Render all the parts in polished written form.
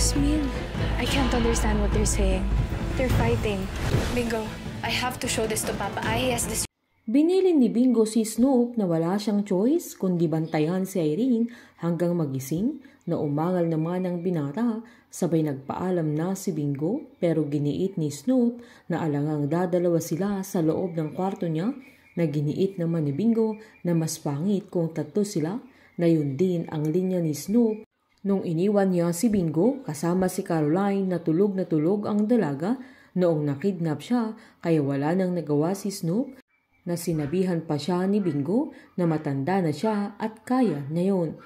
Jasmine, I can't understand what they're saying. They're fighting. Bingo, I have to show this to Papa. He has this. Binilin ni Bingo si Snoop na wala siyang choice kundi bantayan si Irene hanggang magising na umangal naman ang binata. Sabay nagpaalam na si Bingo pero giniit ni Snoop na alangang dadalawa sila sa loob ng kwarto niya na giniit naman ni Bingo na mas pangit kung tatlo sila na yun din ang linya ni Snoop. Nung iniwan niya si Bingo kasama si Caroline na tulog ang dalaga noong nakidnap siya kaya wala nang nagawa si Snoop na sinabihan pa siya ni Bingo na matanda na siya at kaya na yun.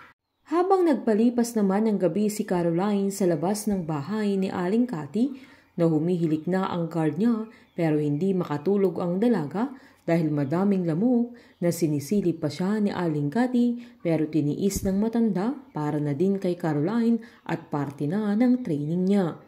Habang nagpalipas naman ng gabi si Caroline sa labas ng bahay ni Aling Cathy na humihilik na ang guard niya pero hindi makatulog ang dalaga dahil madaming lamok na sinisilip pa siya ni Aling Cathy pero tiniis ng matanda para na din kay Caroline at parte na ng training niya.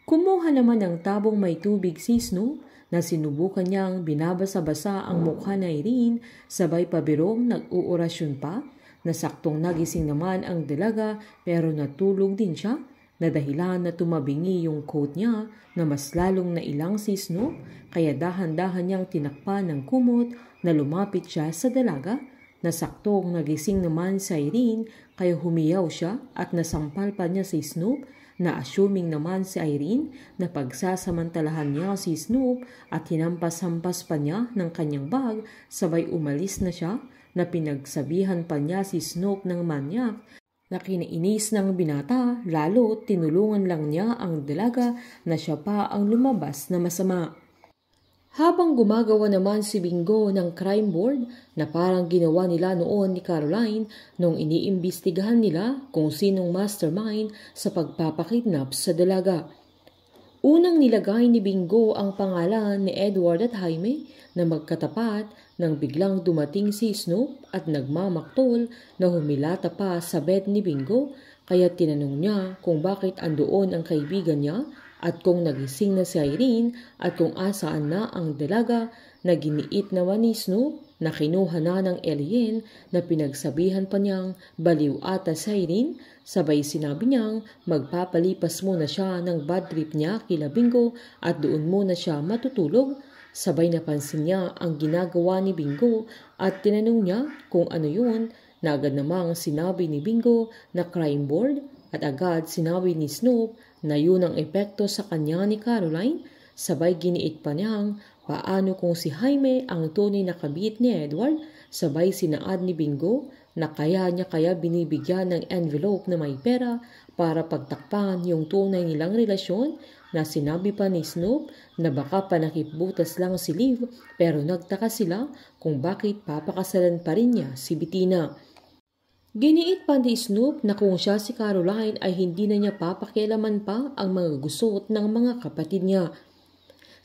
Kumuha naman ng tabong may tubig si Snoop na sinubukan niyang binabasa-basa ang mukha ni Irene sabay pabirong nag-uorasyon pa na saktong nagising naman ang dalaga pero natulog din siya na dahilan na tumabingi yung coat niya na mas lalong nailang si Snoop kaya dahan-dahan niyang tinakpan ng kumot na lumapit siya sa dalaga na saktong nagising naman sa Irene kaya humiyaw siya at nasampal pa niya si Snoop na assuming naman si Irene na pagsasamantalahan niya si Snoop at hinampas-hampas pa niya ng kanyang bag sabay umalis na siya na pinagsabihan pa niya si Snoop ng manyak na kinainis ng binata lalo tinulungan lang niya ang dalaga na siya pa ang lumabas na masama. Habang gumagawa naman si Bingo ng crime board na parang ginawa nila noon ni Caroline nung iniimbestigahan nila kung sinong mastermind sa pagpapakidnap sa dalaga. Unang nilagay ni Bingo ang pangalan ni Edward at Jaime na magkatapat nang biglang dumating si Snoop at nagmamaktol na humilata pa sa bed ni Bingo kaya tinanong niya kung bakit andoon ang kaibigan niya at kung nagising na si Irene at kung asaan na ang dalaga na giniit naman ni Snoop na kinuha na ng alien na pinagsabihan pa niyang baliw ata si Irene sabay sinabi niyang magpapalipas muna siya ng bad trip niya kila Bingo at doon muna siya matutulog. Sabay napansin niya ang ginagawa ni Bingo at tinanong niya kung ano yun na agad namang sinabi ni Bingo na crime board at agad sinabi ni Snoop na yun ang epekto sa kanya ni Caroline. Sabay giniit pa niyang paano kung si Jaime ang tunay na kabit ni Edward. Sabay sinaad ni Bingo na kaya binibigyan ng envelope na may pera para pagtakpan yung tunay nilang relasyon na sinabi pa ni Snoop na baka panakipbutas lang si Liv pero nagtaka sila kung bakit papakasalan pa rin niya si Bettina. Giniit pa ni Snoop na kung siya si Caroline ay hindi na niya papakialaman pa ang mga gusot ng mga kapatid niya.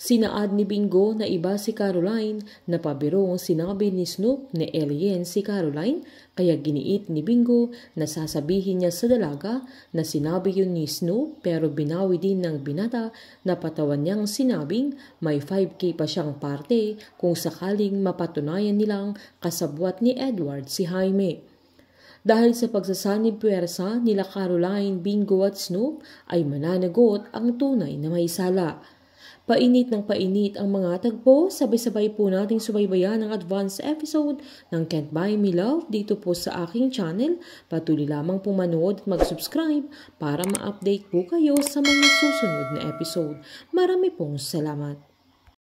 Sinaad ni Bingo na iba si Caroline na pabirong sinabi ni Snoop na alien si Caroline kaya giniit ni Bingo na sasabihin niya sa dalaga na sinabi yun ni Snoop pero binawi din ng binata na patawan niyang sinabing may 5K pa siyang parte kung sakaling mapatunayan nilang kasabwat ni Edward si Jaime. Dahil sa pagsasanib puwersa nila Caroline, Bingo at Snoop ay mananagot ang tunay na may sala. Painit ng painit ang mga tagpo, sabay-sabay po nating subaybayan ang advance episode ng Can't Buy Me Love dito po sa aking channel. Patuloy lamang po manood at mag-subscribe para ma-update po kayo sa mga susunod na episode. Marami pong salamat.